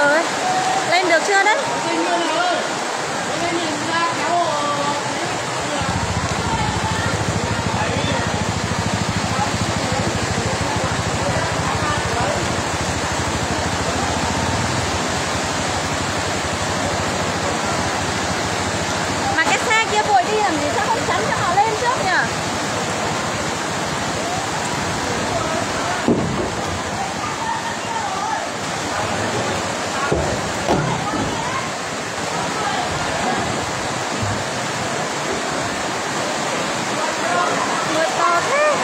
rồi. Lên được chưa đấy? Mà cái xe kia vội đi làm gì, sao không chắn cho họ lên trước nhỉ? Mưa to thế.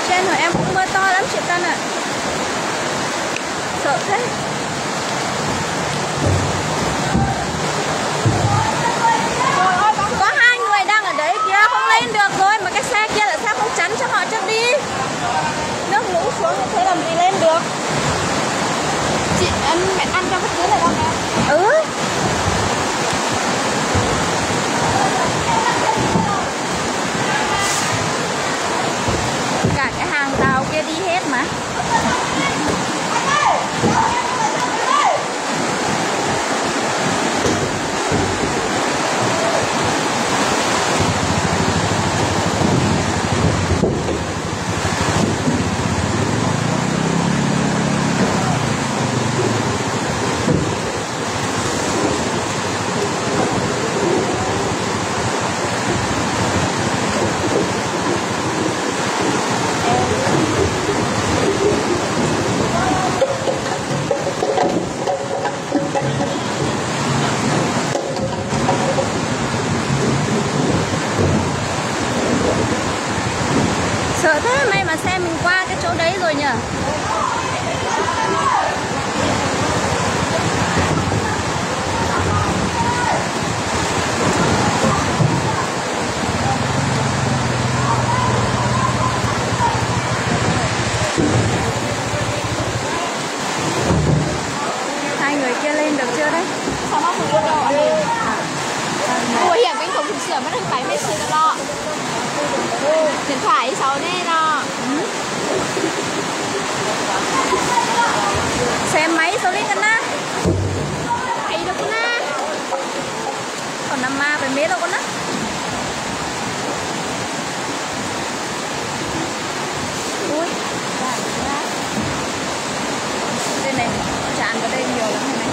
Trên của em cũng mưa to lắm chị Tân ạ. Sợ thế. Có hai người đang ở đấy kìa, không lên được rồi. Mà cái xe kia là sao không chắn cho họ cho đi. Nước lũ xuống như thế làm gì lên được. Chị ăn cho bất cứ là đâu em. Ừ. Cả cái hàng rào kia đi hết mà. Sợ thế, may mà xe mình qua cái chỗ đấy rồi nhỉ. Hai người kia lên được chưa đấy? Sao nó không có đâu ạ? Ủa hiện bên không thực sửa mất được 70 xưa đó. Điện thoại 6 nè đó. Xe máy số lít con á. Thấy được con á. Còn nằm ma với mế đâu con á. Ui, đây này, tràn vào đây nhiều lắm này này.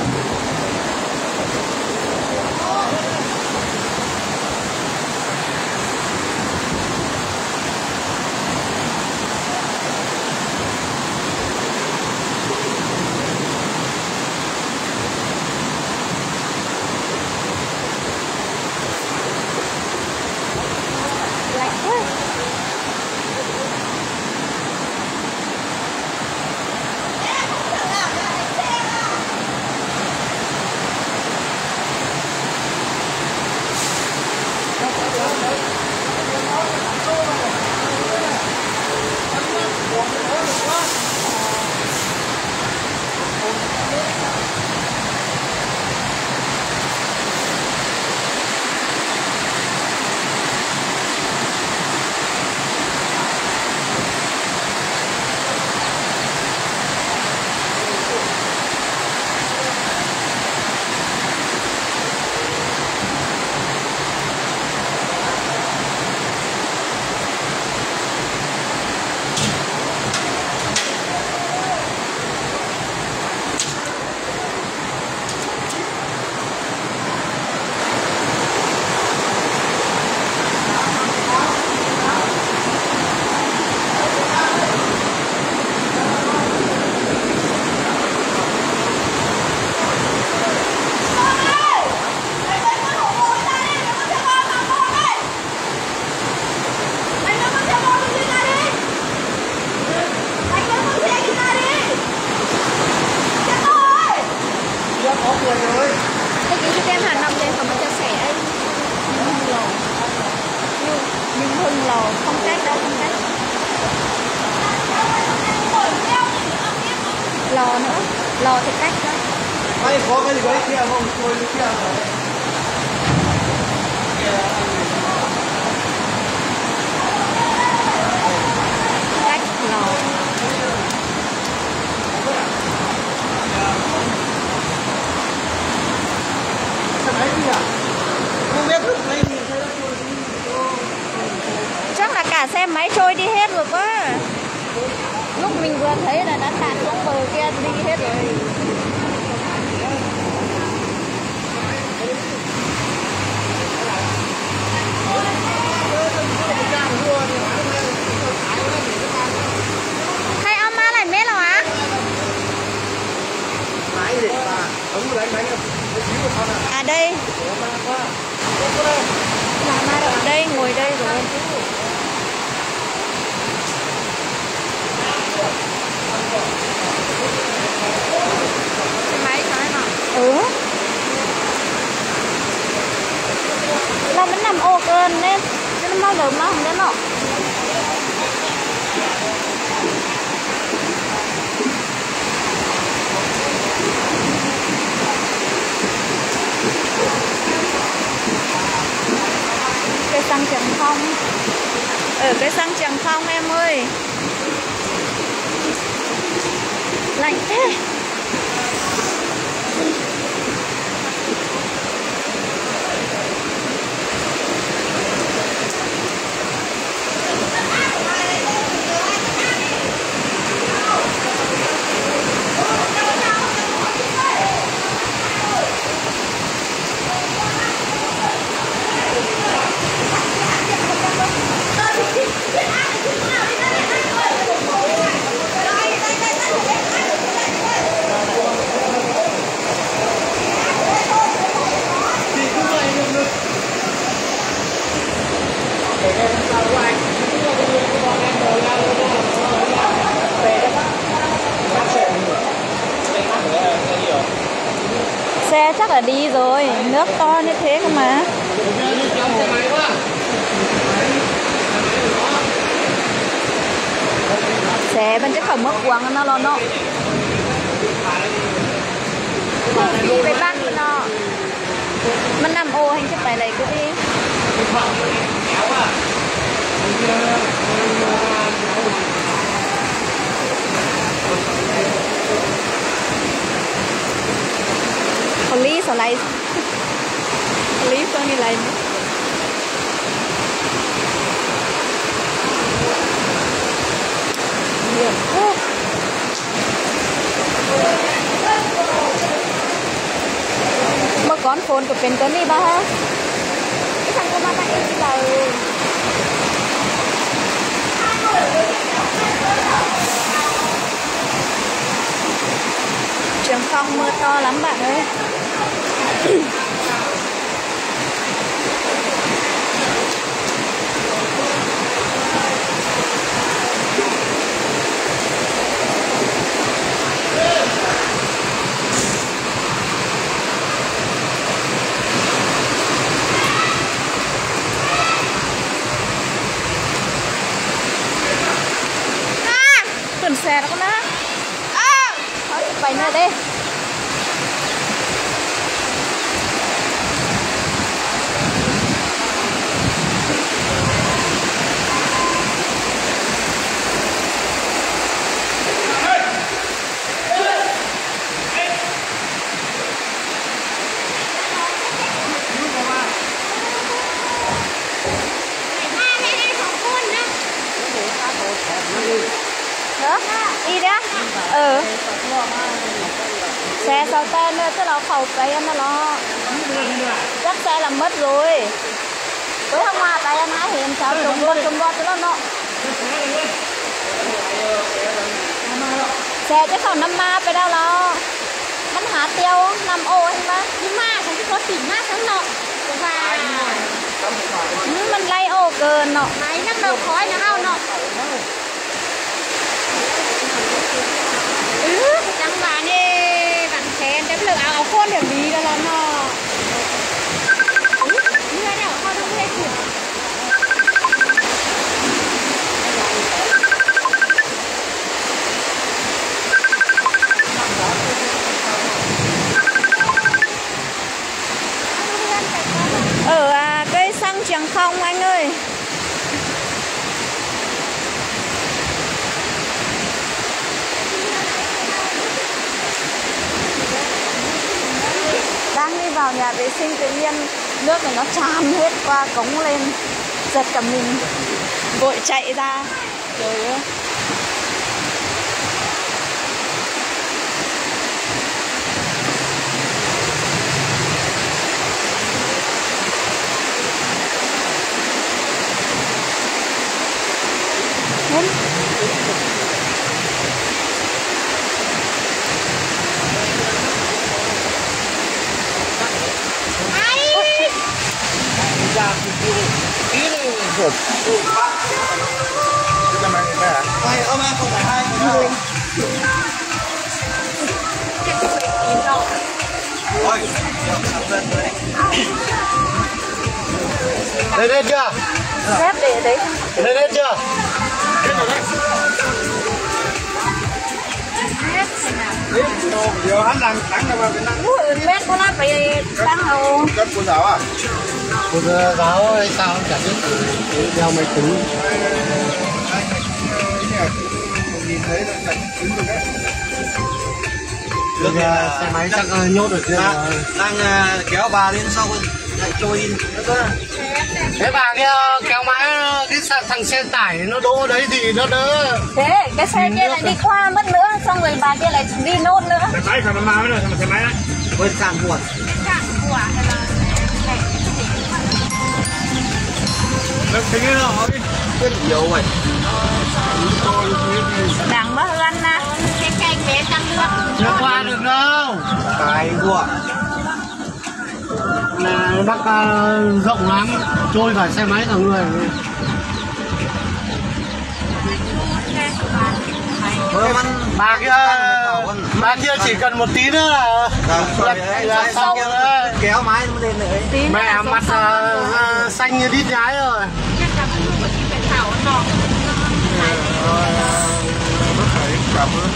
Lạnh quá. lò nữa, lò thì cách đó. Ai có cái gì đấy kia không? Tôi kia. Cách lò. Chắc là cả xe máy trôi đi hết rồi quá. Lúc mình vừa thấy là đã tạt xuống bờ kia đi hết rồi. Hay ông má lại mết rồi á? À đây. Đây ngồi đây rồi. Máy nói mà. Ừ. Nó vẫn nằm ô cơn nên nó mau đớm nó không đến nọ. Cây xăng Trần Phong. Ở cây xăng Trần Phong em ơi. Lạnh thế. Xe chắc là đi rồi, nước to như thế cơ mà. Xe bên chắc không mất quăng nó lo nó. Đi về bác đi nó. Mình nằm ô hành chắc phải lấy cứ đi. Police or like police only like mà con phone của bên con đi ba ha cái thằng con ba đi là Trường Phong mưa to lắm bạn ơi. Tuần xe nó con á. Thôi bày nữa đi. Đó, đi đó. Ừ. Xe sau tên nữa, tức là khẩu tay nó lo. Chắc xe làm mất rồi. Với hôm qua tay anh ấy hiện sao trùng bọt cho nó. Xe chắc không năm ma phải đâu lo. Mình hả tiêu nằm ô anh má. Nhưng mà chẳng có tỉnh mát sáng nọ. Và mình lấy ô cơ nọ. máy nắp đầu khói nó ao nọ. Chẳng bà nè bạn khen chắc lượng áo khôn điểm đi đó là nó. Như thế nào kho đông hết kìa. vào nhà vệ sinh tự nhiên nước này nó tràn hết qua cống lên, giật cả mình vội chạy ra. Trời ơi. Hai ông em không phải hai người. Ôi, đây lên chưa? Xếp để đấy. Đây lên chưa? Điều hắn đang vào cái năng. Mét của nó phải tăng hầu. Cất cô giáo à? Cô giáo hay sao chả biết. Đeo máy tính. Nhìn thấy là chặt tính được đấy. Được xe máy chắc nhốt được chưa? Đang kéo bà lên sau lại trôi in. Thế bà kia kéo mãi cái thằng xe tải nó đỗ đấy thì nó đỡ. Thế cái xe kia lại đi qua mất nữa, xong rồi bà kia lại đi nốt nữa. Xe máy phải mà mới được, xe máy đấy. Với cạn buồn. Cạn của hay là Được tính cái đó đi. Rất nhiều vậy. Đằng mất hơn nè. cái cây bé tăng nước. Chưa qua được đâu. Cái của là bắc rộng lắm, trôi cả xe máy cả người. Bà kia chỉ cần một tí nữa là xong rồi. Kéo máy lên nữa. Mẹ mặt xanh như đít nhái rồi. Chắc là cái của chị phải thảo nó. Cảm ơn.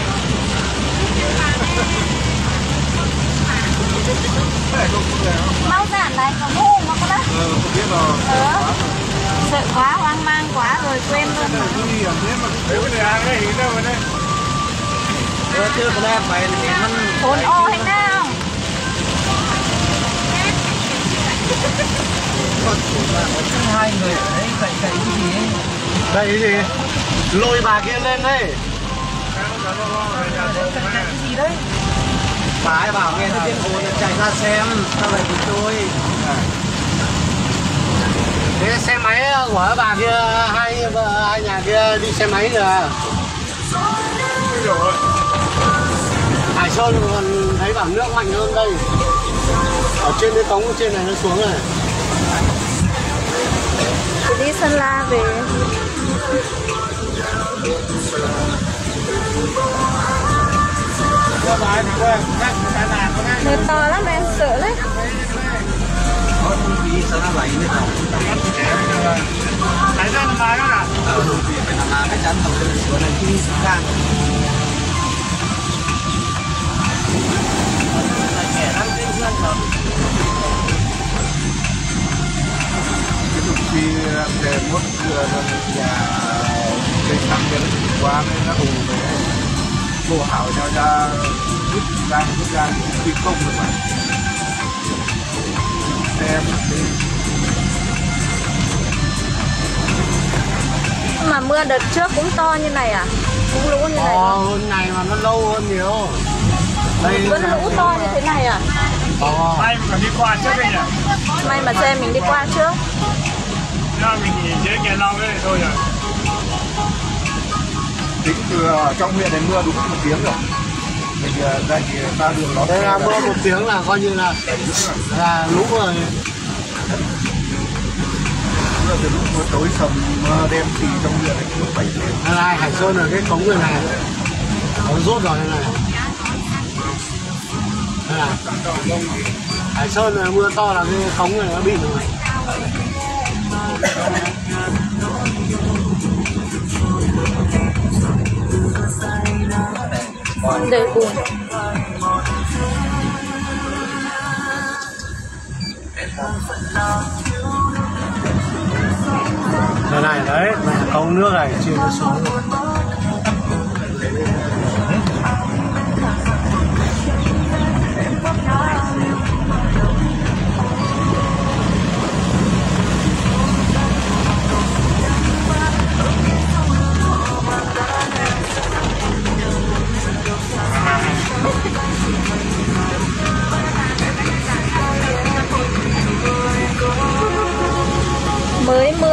Mau giản này còn ngu mà có đấy. Không biết rồi. Sợ quá, hoang mang quá rồi quên luôn mà. Chưa có đẹp mày thì mình Hồn ô hay nào? hai người ở đấy cậy cái gì ấy. Cậy cái gì? Lôi bà kia lên đây. Cái gì đấy? Bà ấy bảo nghe thấy tiếng ồn chạy ra xem, sao lại bị trôi. Thế xe máy của bà kia, hai nhà kia đi xe máy rồi. Hải Sơn còn thấy bảo nước mạnh hơn đây. Ở trên cái cống trên này nó xuống rồi. Thì đi Sơn La về. Nơi to lắm em sợ đấy. Tại sao nó mà đó à? Phải làm cái chắn tàu xuống này chi sang. Khi để mất nhà cây xăng kia nó qua nên nó hù về bộ hảo cho ra rút ra phi công được mà xem Mà mưa đợt trước cũng to như này à? Cũng lũ như này. to hơn này mà nó lâu hơn nhiều. Đây Vẫn lũ to như thế này à? May mà đi qua trước đây nhỉ? May mà xe mình đi qua trước. Mình nhìn dưới kè long đấy thôi rồi. Tính từ trong huyện này mưa đúng 1 tiếng rồi. Mình ra kia ra đường đó. Đây là mưa 1 tiếng là coi như là lũ rồi. Mưa từ lúc mưa tối sầm mưa đêm thì trong huyện này cũng 7 tiếng. Này Hải Sơn ở cái cống người này nó rốt rồi này. Đây này. Hải Sơn là mưa to là cái cống này nó bị rồi. Đầy bùn. Đây này đấy, này cống nước này trên nó xuống.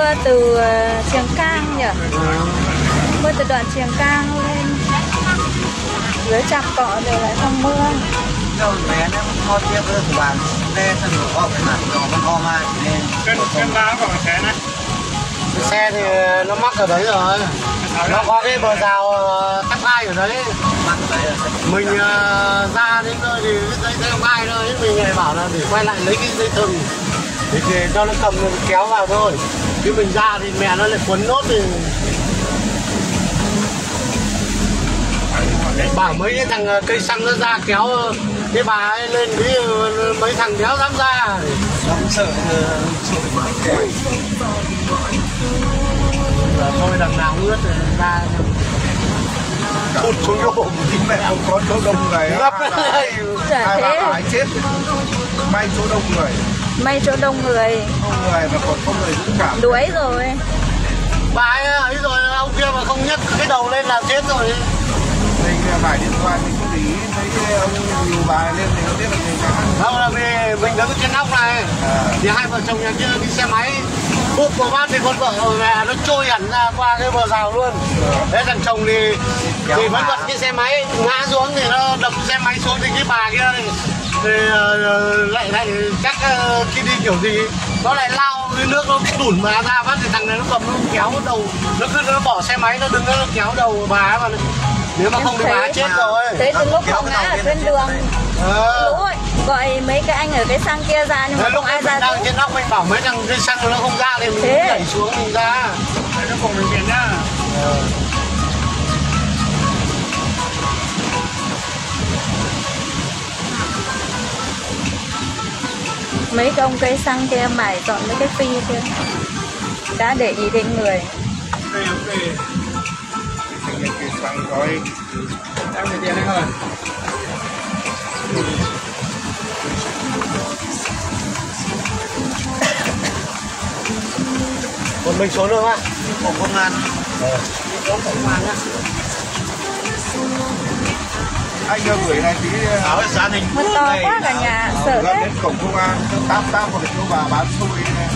mưa từ Triềng Cang nhỉ? Mưa từ đoạn Triềng Cang lên dưới Trạm Cọ rồi lại không mưa. Đâu bé nó kho tiếp với của bạn đây thân của con phải hẳn nó con kho mai nên cân báo của xe này. xe thì nó mắc ở đấy rồi, nó có cái bờ rào cắt gai ở đấy, mình ra đến nơi thì cái dây gai thôi, mình lại bảo là để quay lại lấy cái dây thừng để cho nó cầm kéo vào thôi, chứ mình ra thì mẹ nó lại quấn nốt thì bảo mấy cái thằng cây xăng nó ra kéo cái bà ấy lên với mấy thằng đéo dám ra, nó cũng sợ thôi đằng nào ướt rồi ra Hút xuống chỗ mẹ không có chỗ đông người ngập ai mà phải chết, may chỗ đông người, may chỗ đông người, không người mà còn không người dũng cảm, đuối rồi. bà ấy rồi ông kia mà không nhấc cái đầu lên là chết rồi. mình phải điện thoại mình không để ý thấy ông nhiều bài lên thì không biết là gì cả. Không là vì mình đứng trên nóc này thì hai vợ chồng nhà kia đi xe máy bụp vào bát thì con vợ mẹ nó trôi hẳn ra qua cái bờ rào luôn. Thế thằng chồng thì vẫn bật cái xe máy ngã xuống thì nó đập xe máy xuống thì cái bà kia thì lại chắc khi đi kiểu gì nó lại lao cái nước nó đủn mà ra phát thì thằng này nó cầm nó kéo đầu nó bỏ xe máy nó đứng nó kéo đầu bà ấy mà nếu mà không thì bà chết rồi. Thế từ lúc họ ngã ở bên đường lũ ấy, gọi mấy cái anh ở cái xăng kia ra nhưng mà không ai ra. Đang trên nóc mình bảo mấy thằng cây xăng nó không ra thì mình đẩy xuống mình ra. Nó cùng mình viện nhá. Mấy cái ông cây xăng kia mải dọn mấy cái phi kia đã để ý đến người. Rồi em để tiền đấy thôi. Một mình xuống được á? Một công an. Công an á. Anh gửi này tí áo gia đình Mất to quá cả nhà, sợ đấy. đấy. Đến cổng công an, tám một cái chỗ bà bán xôi này.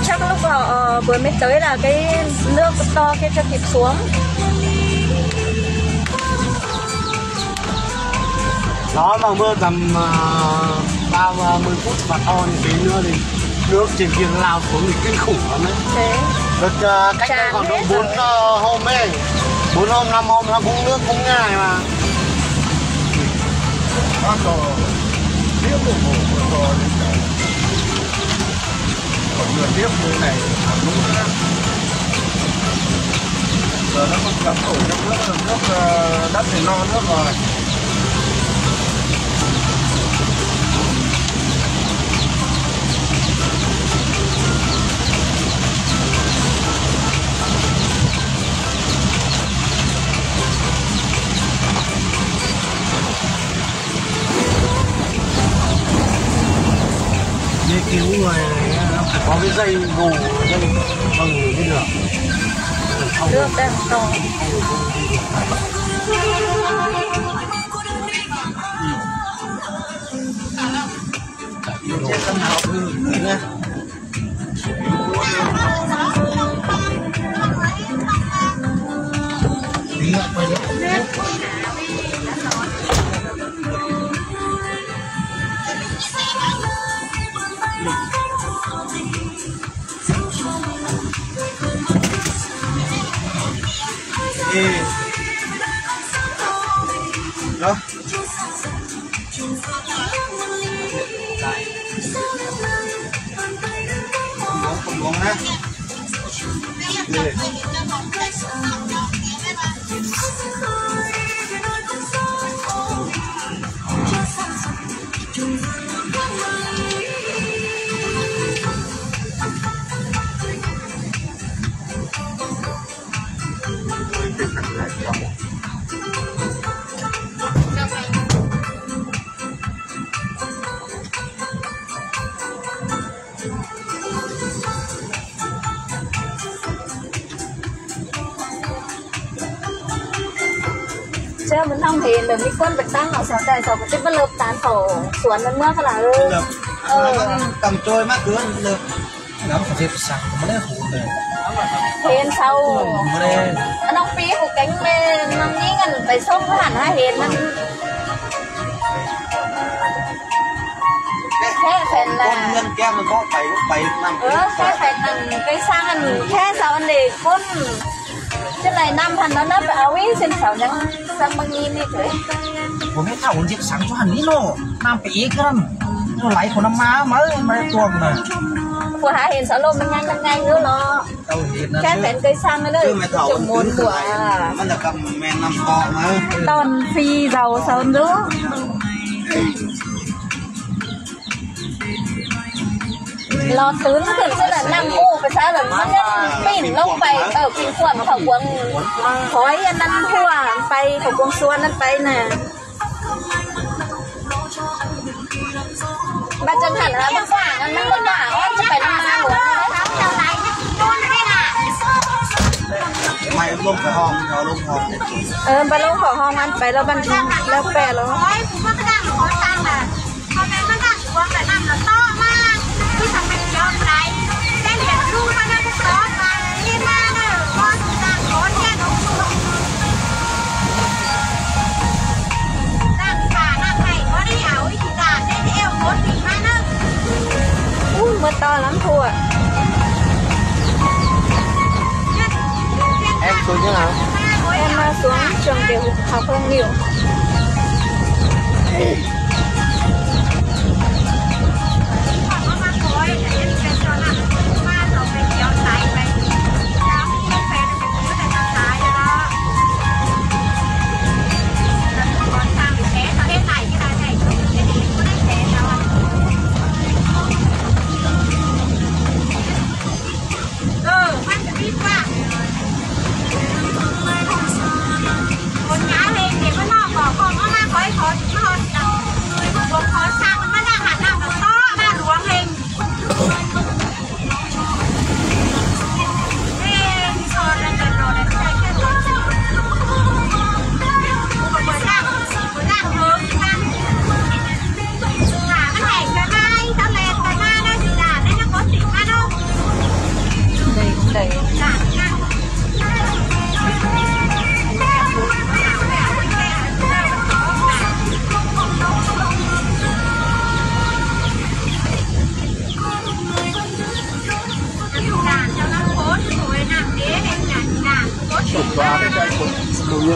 Chắc lúc họ vừa mới tới là cái nước to kia cho kịp xuống. Đó mà mưa tầm 30 phút và to như thế nữa thì nước trên kia nó lao xuống thì kinh khủng lắm đấy. Thế Được cách đây còn độ 4 hôm ấy, 4 hôm 5 hôm nó cũng nước cũng như này mà. Bác đồ tiếp một đồ lên trời. Còn vừa tiếp như này đúng nữa. Giờ nó không cấm nổi trong nước đất thì no nước rồi. Đi cứu người này nó phải có cái dây gù dây bừng mới được. nước đang to. Trên sân học nhé. Tí lại quay lại. Đó. Không uống ha. chưa mình không thì được cái quân bạch tăng nó sao đây sao cái tích bất lực tán phổ xuống lên mưa cái là cầm trôi mắc cứ được ngắm phải dịp sẵn mà đấy hủ này hên sau nó phí một cánh nó nghĩ ngần phải sông với hẳn hai hên nó thế phải là con nhân kem nó có 7 năm thế phải là cái sang anh thế sao anh để quân cái này năm thằng nó nấp áo ý xin sáu nhắn sang bằng nhìn đi thôiผมไม่เท่าคนเจ็บสังทุกหันนี่โน่น้ำปีกันnóไหลของน้ำม้าmớiตัวมันเลย của hai hên sáu lôมันnhanh nữa nó cái phải cây sang nữa đấy trồng môn củaมันจะกำแมนน้ำเกาะมา toàn phi giàu sao nữa lo tướng thường sẽ là năm ô phải sao là nó pin lông bay ở pin quần khẩu quần khói ăn thua bay khẩu quần xuân ăn bay nè ba chân hẳn là bác quả nó có quả chứ phải năm ma của mày lông khẩu hòm nó lông hòm ba lông khẩu hòm ăn bay lo ban lo bè lo mưa to lắm thua em xuống như nào em xuống trường tiểu học không nhiều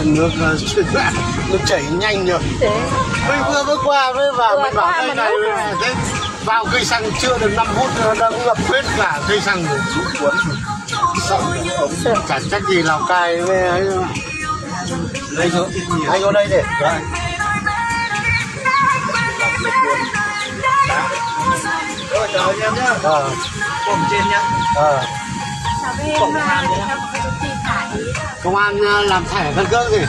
nước nó chảy nhanh rồi. Mình vừa qua mới vào mình bảo đây này thế vào cây xăng chưa được 5 phút nó đã ngập hết cả cây xăng rồi. Chả trách gì Lào Cai với ấy đâu. đây chỗ Anh vô đây để rồi chào em nhá cùng trên nhá công an làm thẻ căn cước gì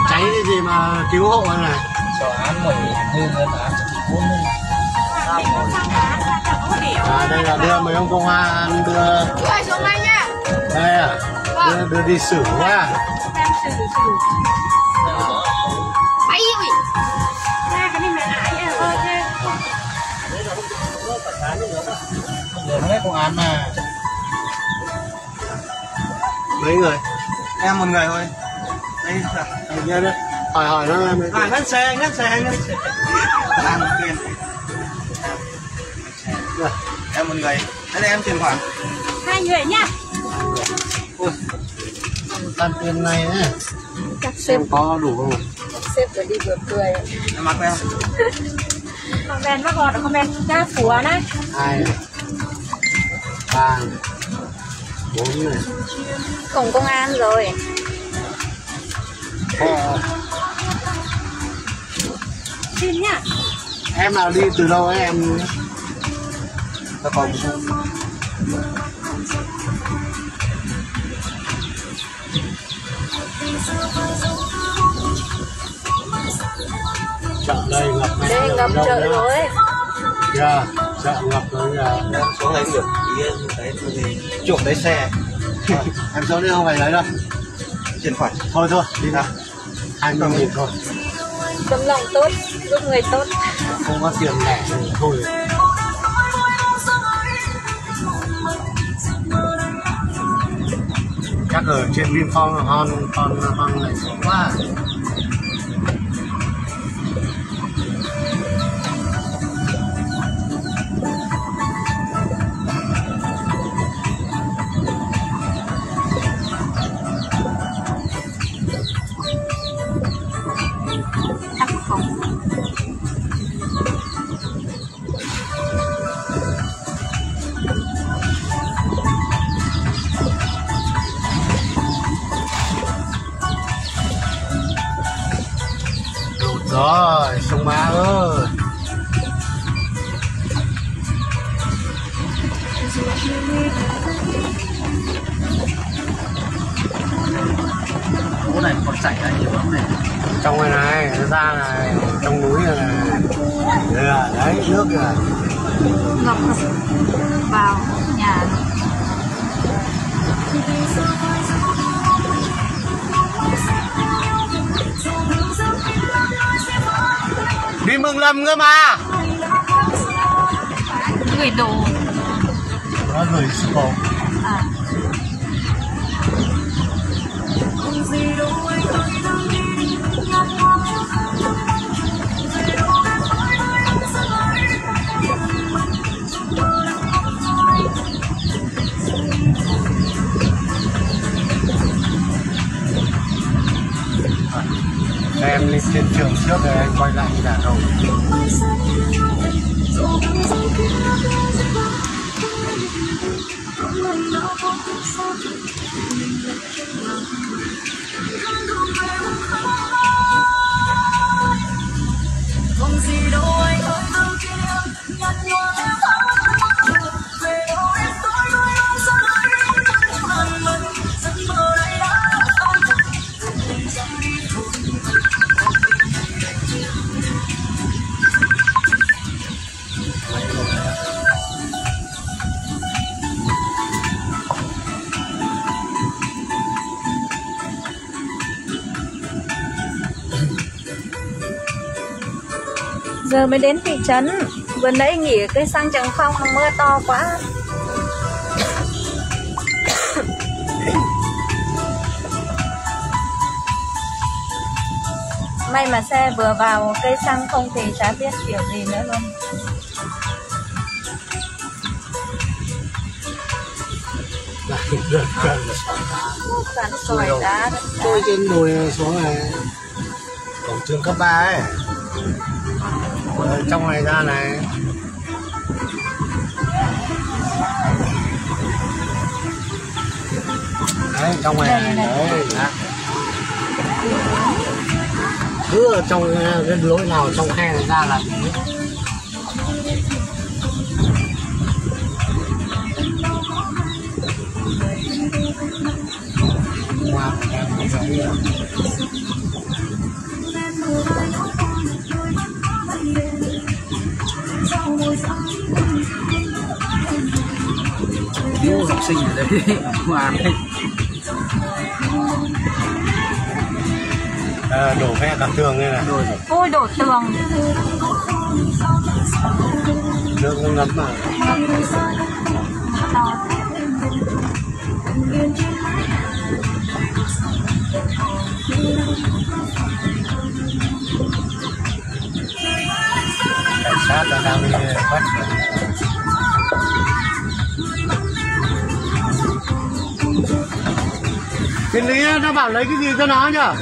cháy cái gì mà cứu hộ này án 10 hương án cuốn đây là đưa mấy ông công an đưa xuống đây nha đây à đưa đi xử nhá bay ui giờ mấy công án mà mấy người em một người thôi đây hỏi nó ngân xe làm tiền em một người đây em chuyển khoản 2 người nha ăn tiền này nhé chắc xếp có đủ không xếp rồi đi vừa cười em mặc em comment bác gọt comment ra phùa này 2 3 4 này cổng công an rồi xin nhá em nào đi từ đâu ấy em nó còn chợ đây ngập đây ngập chợ rồi yeah. Sợ ngập rồi em xuống lấy được ý đấy gì chuộc lấy xe. em xuống đi không phải lấy đâu. Trên phải Thôi đi nào. 20.000 thôi. Tấm lòng tốt, giúp người tốt. Không có tiền lẻ thì thôi. Chắc ở trên Vinform hòn này xuống quá. Chắc không. Rồi, sông Má ơi. chỗ này còn chảy ra nhiều lắm này. Trong này nó ra này, trong núi này. Đây là đấy, nước là Ngập vào nhà. đi Mường Lầm cơ mà. Gửi đồ. Nó gửi shipper. À. Em lên trên trường trước rồi anh quay lại như đã rồi. Giờ mới đến thị trấn. Vừa nãy nghỉ ở cây xăng Tràng Phong, mưa to quá. May mà xe vừa vào cây xăng, không thì chả biết kiểu gì nữa luôn. Cắn sỏi đá. Tôi trên đồi xuống này. Cổng trường cấp 3 ấy. Ở trong này ra này. Đấy, trong này đấy. Cứ ở trong cái lối nào trong khe này ra là wow, Điếu học sinh ở đây hòa đây. đổ vẽ cả tường đây này. Ôi đổ tường. Nước nó ngấm mà. Cảnh sát đang đi bắt. Thiên lý nó bảo lấy cái gì cho nó nhở?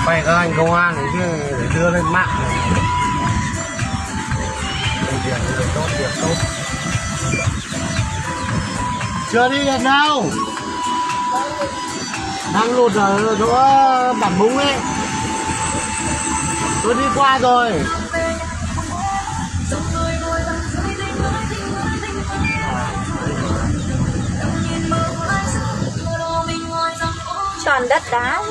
Phải các anh công an chứ để đưa lên mạng này. Việc tốt, việc tốt. Chưa đi được đâu. Đang lụt ở chỗ bản Búng ấy. Tôi đi qua rồi. Toàn đất đá.